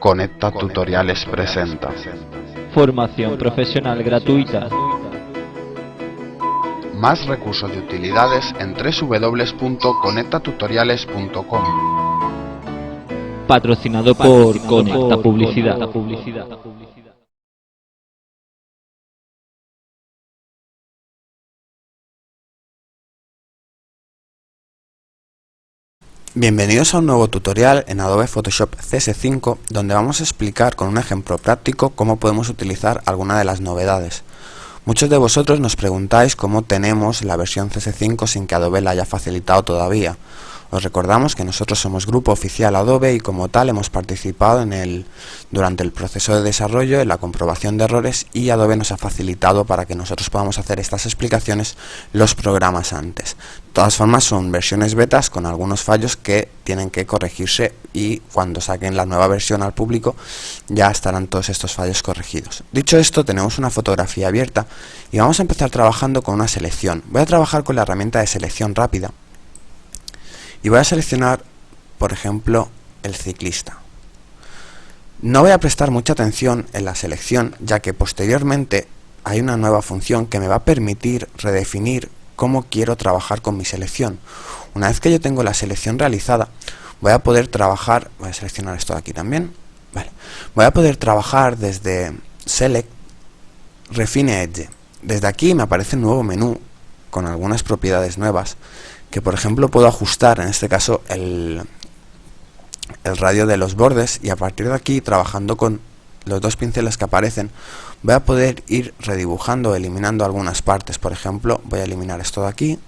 Conecta Tutoriales presenta Formación profesional gratuita. Más recursos y utilidades en www.conectatutoriales.com. Patrocinado por Conecta Publicidad. Bienvenidos a un nuevo tutorial en Adobe Photoshop CS5, donde vamos a explicar con un ejemplo práctico cómo podemos utilizar alguna de las novedades. Muchos de vosotros nos preguntáis cómo tenemos la versión CS5 sin que Adobe la haya facilitado todavía. Os recordamos que nosotros somos grupo oficial Adobe y como tal hemos participado durante el proceso de desarrollo, en la comprobación de errores, y Adobe nos ha facilitado para que nosotros podamos hacer estas explicaciones los programas antes. De todas formas son versiones betas con algunos fallos que tienen que corregirse y cuando saquen la nueva versión al público ya estarán todos estos fallos corregidos. Dicho esto, tenemos una fotografía abierta y vamos a empezar trabajando con una selección. Voy a trabajar con la herramienta de selección rápida. Y voy a seleccionar, por ejemplo, el ciclista. No voy a prestar mucha atención en la selección, ya que posteriormente hay una nueva función que me va a permitir redefinir cómo quiero trabajar con mi selección. Una vez que yo tengo la selección realizada, voy a poder trabajar, voy a seleccionar esto de aquí también, vale. Voy a poder trabajar desde Select, Refine Edge. Desde aquí me aparece un nuevo menú con algunas propiedades nuevas, que por ejemplo puedo ajustar, en este caso el radio de los bordes, y a partir de aquí, trabajando con los dos pinceles que aparecen, voy a poder ir redibujando, eliminando algunas partes. Por ejemplo, voy a eliminar esto de aquí,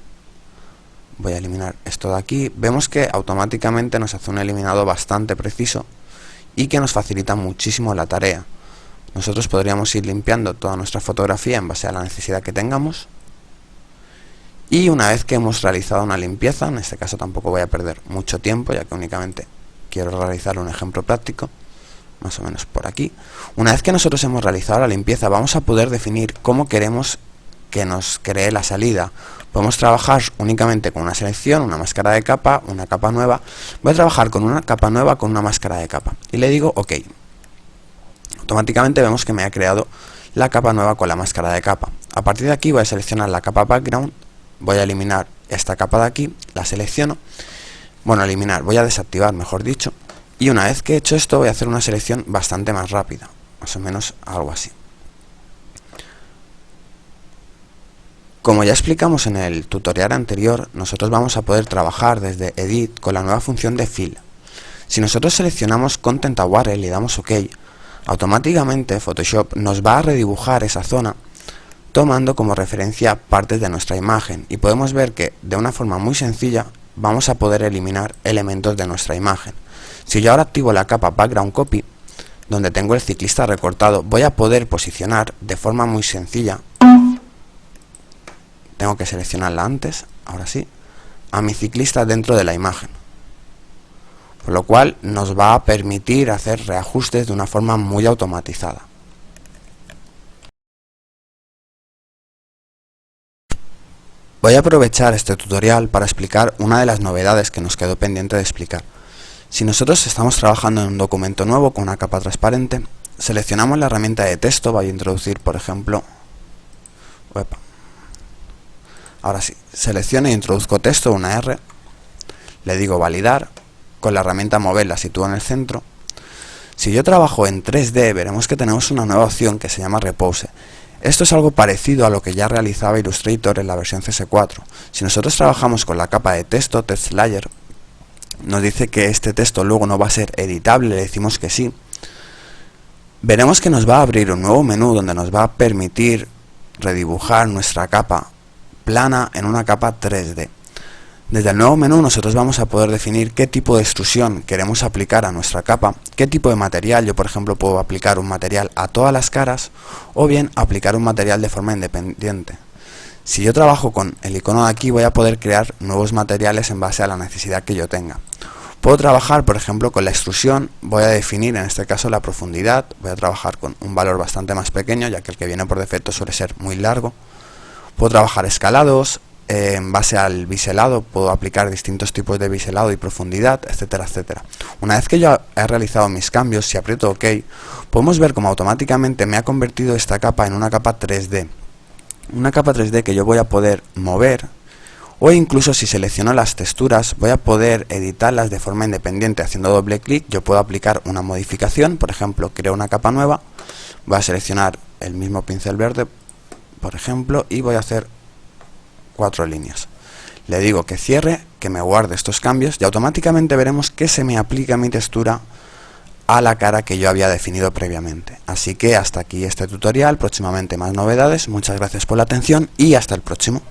voy a eliminar esto de aquí. Vemos que automáticamente nos hace un eliminado bastante preciso y que nos facilita muchísimo la tarea. Nosotros podríamos ir limpiando toda nuestra fotografía en base a la necesidad que tengamos. Y una vez que hemos realizado una limpieza, en este caso tampoco voy a perder mucho tiempo, ya que únicamente quiero realizar un ejemplo práctico, más o menos por aquí. Una vez que nosotros hemos realizado la limpieza, vamos a poder definir cómo queremos que nos cree la salida. Podemos trabajar únicamente con una selección, una máscara de capa, una capa nueva. Voy a trabajar con una capa nueva con una máscara de capa. Y le digo OK. Automáticamente vemos que me ha creado la capa nueva con la máscara de capa. A partir de aquí voy a seleccionar la capa background. Voy a eliminar esta capa de aquí, la selecciono, voy a desactivar, mejor dicho, y una vez que he hecho esto voy a hacer una selección bastante más rápida, más o menos algo así. Como ya explicamos en el tutorial anterior, nosotros vamos a poder trabajar desde Edit con la nueva función de Fill. Si nosotros seleccionamos Content Aware y le damos OK, automáticamente Photoshop nos va a redibujar esa zona tomando como referencia partes de nuestra imagen, y podemos ver que de una forma muy sencilla vamos a poder eliminar elementos de nuestra imagen. Si yo ahora activo la capa Background Copy, donde tengo el ciclista recortado, voy a poder posicionar de forma muy sencilla, tengo que seleccionarla antes, ahora sí, a mi ciclista dentro de la imagen, por lo cual nos va a permitir hacer reajustes de una forma muy automatizada. Voy a aprovechar este tutorial para explicar una de las novedades que nos quedó pendiente de explicar. Si nosotros estamos trabajando en un documento nuevo con una capa transparente, seleccionamos la herramienta de texto, voy a introducir por ejemplo, ahora sí, selecciono e introduzco texto, una R, le digo validar, con la herramienta mover la sitúo en el centro. Si yo trabajo en 3D, veremos que tenemos una nueva opción que se llama Repose. Esto es algo parecido a lo que ya realizaba Illustrator en la versión CS4. Si nosotros trabajamos con la capa de texto, Text Layer, nos dice que este texto luego no va a ser editable, le decimos que sí. Veremos que nos va a abrir un nuevo menú donde nos va a permitir redibujar nuestra capa plana en una capa 3D. Desde el nuevo menú nosotros vamos a poder definir qué tipo de extrusión queremos aplicar a nuestra capa, qué tipo de material. Yo por ejemplo puedo aplicar un material a todas las caras o bien aplicar un material de forma independiente. Si yo trabajo con el icono de aquí voy a poder crear nuevos materiales en base a la necesidad que yo tenga. Puedo trabajar por ejemplo con la extrusión, voy a definir en este caso la profundidad, voy a trabajar con un valor bastante más pequeño ya que el que viene por defecto suele ser muy largo. Puedo trabajar escalados, en base al biselado, puedo aplicar distintos tipos de biselado y profundidad, etcétera, etcétera. Una vez que yo he realizado mis cambios, si aprieto OK, podemos ver cómo automáticamente me ha convertido esta capa en una capa 3D. Una capa 3D que yo voy a poder mover, o incluso si selecciono las texturas, voy a poder editarlas de forma independiente. Haciendo doble clic yo puedo aplicar una modificación, por ejemplo, creo una capa nueva, voy a seleccionar el mismo pincel verde, por ejemplo, y voy a hacer 4 líneas. Le digo que cierre, que me guarde estos cambios y automáticamente veremos que se me aplica mi textura a la cara que yo había definido previamente. Así que hasta aquí este tutorial, próximamente más novedades. Muchas gracias por la atención y hasta el próximo.